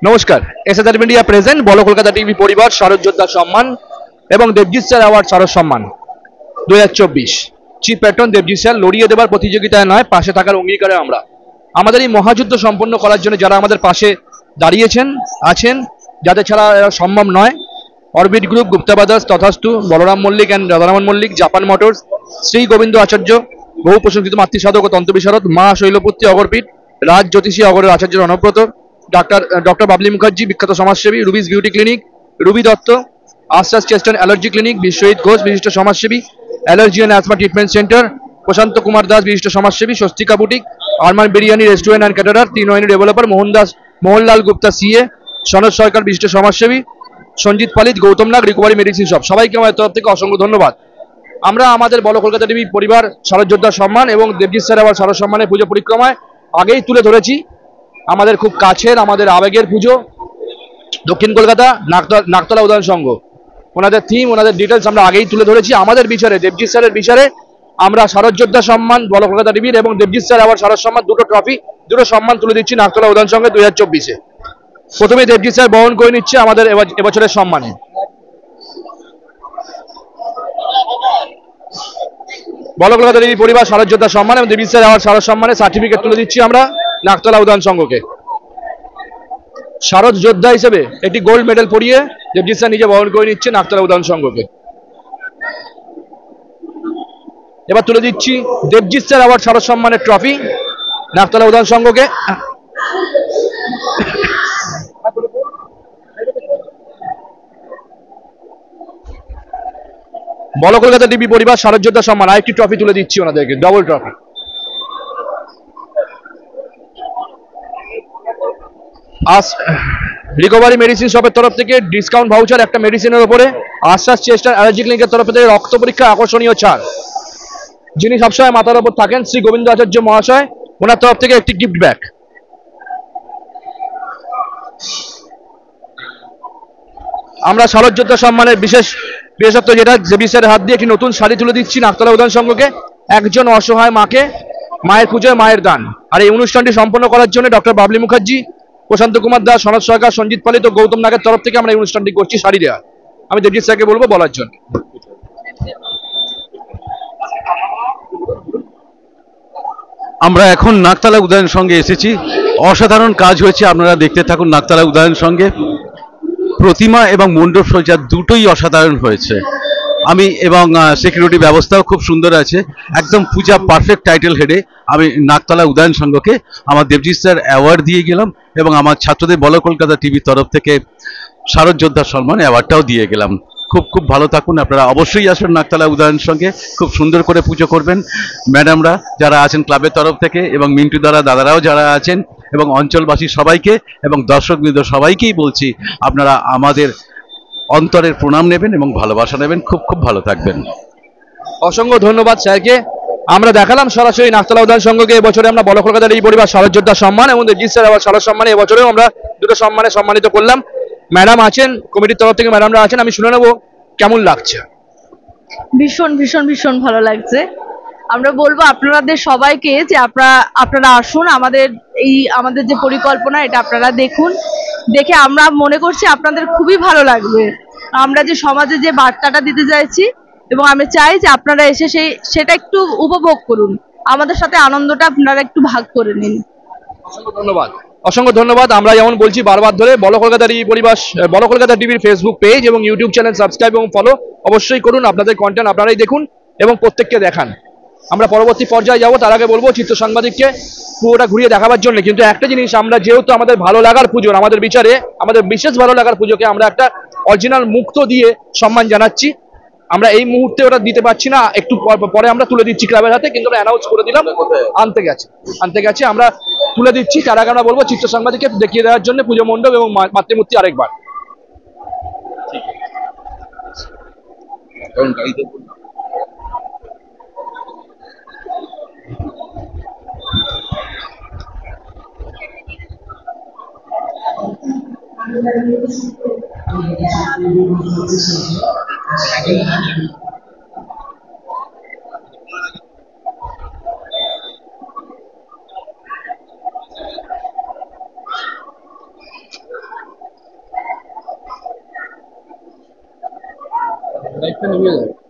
নমস্কার, SSR media present বলো Kolkata TV পরিবার শারদ যোদ্ধা সম্মান এবং দেবজিৎ স্যার অ্যাওয়ার্ড শারদ সম্মান 2024। চিফ প্যাট্রন দেবজিৎ স্যার লড়িয়ে দেবার প্রতিযোগিতায় নয়, পাশে থাকার অঙ্গীকারে আমরা আমাদের এই মহাযুদ্ধ সম্পন্ন করার জন্য যারা আমাদের পাশে দাঁড়িয়েছেন আছেন, যাদের ছাড়া এরা সম্ভব নয়, orbit group, Gupta brothers, Tathastu, Balaram Mallick and Radharaman Mallick, Japan motors, Shri Gobinda Acharya, বহু প্রশংসিত মাতৃসাধক ও তন্ত্র বিশারদ, মা শৈলপুত্রী অগরপীঠ, রাজ জ্যোতিষী অগরের আচার্য রণব্রত, ডক্টর বাবলি মুখার্জি, বিখ্যাত সমাজসেবী, Ruby's beauty clinic, Ruby Dutta, আশ্বাস chest and allergy clinic, Biswajit Ghosh, বিশিষ্ট সমাজসেবী, allergy and asthma treatment centre, Prashanta Kumar Das, বিশিষ্ট সমাজসেবী, Swastika boutique, Arman biryani restaurant and caterer, Trinayani developer, Mohanlal Gupta CA, Sanad Sarkar, বিশিষ্ট সমাজসেবী, Sanjit Palit, Gautam Nag, recovery medicine shop, সবাইকে আমার তরফ থেকে অসংখ্য ধন্যবাদ। আমরা আমাদের বলো কলকাতা টিভি পরিবার শারদ যোদ্ধা সম্মান এবং দেবজিৎ স্যার আবার শারদ সম্মানের পুজো পরিক্রমায় আগেই তুলে ধরেছি। আমাদের খুব কাছের, আমাদের আবেগের পুজো, দক্ষিণ কলকাতা নাকতলা উদয়ন সংঘ, ওনাদের থিম, ওনাদের ডিটেলস আমরা আগেই তুলে ধরেছি। আমাদের বিচারে, দেবজিৎ স্যারের বিচারে আমরা শারদ যোদ্ধা সম্মান বলো কলকাতা টিভির এবং দেবজিৎ স্যার আবার শারদ সম্মান, দুটো ট্রফি, দুটো সম্মান তুলে দিচ্ছি নাকতলা উদয়ন সংঘে 2024-এ। প্রথমে দেবজিৎ স্যার বহন করে নিচ্ছে আমাদের এবছরের সম্মানে। বলো কলকাতা টিভি পরিবার শারদ যোদ্ধা সম্মান এবং দেবজিৎ স্যার আবার শারদ সম্মানের সার্টিফিকেট তুলে দিচ্ছি আমরা নাকতলা উদয়ন সংঘকে। শারদ যোদ্ধা হিসেবে একটি গোল্ড মেডেল পরিয়ে দেবজিৎ স্যার নিজে বহন করে নিচ্ছে নাকতলা উদয়ন সংঘকে। এবার তুলে দিচ্ছি দেবজিৎ স্যার আবার শারদ সম্মানের ট্রফি নাকতলা উদয়ন সংঘকে। বলো কলকাতা টিভি পরিবার শারদ যোদ্ধা সম্মান আরেকটি ট্রফি তুলে দিচ্ছি ওনাদেরকে, ডবল ট্রফি। রিকভারি মেডিসিন শপের তরফ থেকে ডিসকাউন্ট ভাউচার একটা মেডিসিনের উপরে, আশ্বাস চেস্ট অ্যান্ড অ্যালার্জি ক্লিনিকের তরফ থেকে রক্ত পরীক্ষা আকর্ষণীয় ছাড়। যিনি সবসময় মাথার উপর থাকেন শ্রী গোবিন্দ আচার্য মহাশয়, ওনার তরফ থেকে একটি গিফট ব্যাগ। আমরা শারদ যোদ্ধা সম্মানের বিশেষত্ব যেটা, দেবজিৎ স্যারের হাত দিয়ে একটি নতুন শাড়ি তুলে দিচ্ছি নাকতলা উদয়ন সংঘকে। একজন অসহায় মাকে মায়ের পুজোয় মায়ের দান। আর এই অনুষ্ঠানটি সম্পন্ন করার জন্য ডক্টর বাবলি মুখার্জি, প্রশান্ত কুমার দাস, সনদ সরকার, সঞ্জিত পালিত, গৌতম নাগের তরফ থেকে আমরা এই অনুষ্ঠানটি করছি শাড়ি দেওয়া। আমি দেবজিৎ স্যারকে বলবো বলার জন্য। আমরা এখন নাকতলা উদয়ন সঙ্গে এসেছি, অসাধারণ কাজ হয়েছে, আপনারা দেখতে থাকুন নাকতলা উদয়ন সঙ্গে। প্রতিমা এবং মণ্ডপ সজ্জা দুটোই অসাধারণ হয়েছে। আমি এবং সিকিউরিটি ব্যবস্থাও খুব সুন্দর আছে, একদম পূজা পারফেক্ট টাইটেল হেডে আমি নাকতলা উদয়ন সংঘকে আমার দেবজিৎ স্যার অ্যাওয়ার্ড দিয়ে গেলাম এবং আমার ছাত্রদের বলো কলকাতা টিভির তরফ থেকে শারদ যোদ্ধা সম্মান অ্যাওয়ার্ডটাও দিয়ে গেলাম। খুব খুব ভালো থাকুন, আপনারা অবশ্যই আসবেন নাকতলা উদয়ন সঙ্গে, খুব সুন্দর করে পুজো করবেন। ম্যাডামরা যারা আছেন ক্লাবের তরফ থেকে এবং মিন্টু দাদারাও যারা আছেন এবং অঞ্চলবাসী সবাইকে এবং দর্শকবৃন্দ সবাইকেই বলছি, আপনারা আমাদের অন্তরের প্রণাম নেবেন এবং ভালোবাসা নেবেন। খুব খুব ভালো থাকবেন। অসংখ্য ধন্যবাদ স্যারকে। আমরা দেখালাম সরাসরি নাকতলা উদয়ন সংঘকে এবছরে আমরা বলো কলকাতার এই পরিবার শারদ যোদ্ধা সম্মান এবং দেবজিৎ স্যার আবার শারদ সম্মানে এবছরেও আমরা দুটো সম্মানে সম্মানিত করলাম। ম্যাডাম আছেন, কমিটির তরফ থেকে ম্যাডামরা আছেন, আমি শুনে নেবো কেমন লাগছে। ভীষণ ভীষণ ভীষণ ভালো লাগছে। আমরা বলবো আপনাদের সবাইকে যে আপনারা আসুন, আমাদের যে পরিকল্পনা এটা আপনারা দেখুন, দেখে আমরা মনে করছি আপনাদের খুবই ভালো লাগবে। আমরা যে সমাজে যে বার্তাটা দিতে চাইছি এবং আমি চাই যে আপনারা এসে সেটা একটু উপভোগ করুন, আমাদের সাথে আনন্দটা আপনারা একটু ভাগ করে নিন। অসংখ্য ধন্যবাদ, অসংখ্য ধন্যবাদ। আমরা যেমন বলছি বারবার ধরে, বলো কলকাতা টিভি পরিবার, বলো কলকাতা টিভির ফেসবুক পেজ এবং ইউটিউব চ্যানেল সাবস্ক্রাইব এবং ফলো অবশ্যই করুন। আপনাদের কন্টেন্ট আপনারাই দেখুন এবং প্রত্যেককে দেখান। আমরা পরবর্তী পর্যায়ে যাবো, তার আগে বলবো চিত্র সাংবাদিককে পুরোটা ঘুরিয়ে দেখাবার জন্য। কিন্তু একটা জিনিস, আমরা যেহেতু আমাদের ভালো লাগার পুজোর, আমাদের বিচারে আমাদের বিশেষ ভালো লাগার পুজোকে আমরা একটা অরিজিনাল মুক্ত দিয়ে সম্মান জানাচ্ছি। আমরা এই মুহূর্তে ওটা দিতে পারছি না, একটু পরে আমরা তুলে দিচ্ছি ক্লাবের হাতে, কিন্তু আমরা অ্যানাউন্স করে দিলাম আনতে গেছে আমরা তুলে দিচ্ছি। তার আগে আমরা বলবো চিত্র সাংবাদিককে দেখিয়ে দেওয়ার জন্য পুজো মণ্ডপ এবং মাতৃমূর্তি আরেকবার। লাইটটা নিভিয়ে দাও।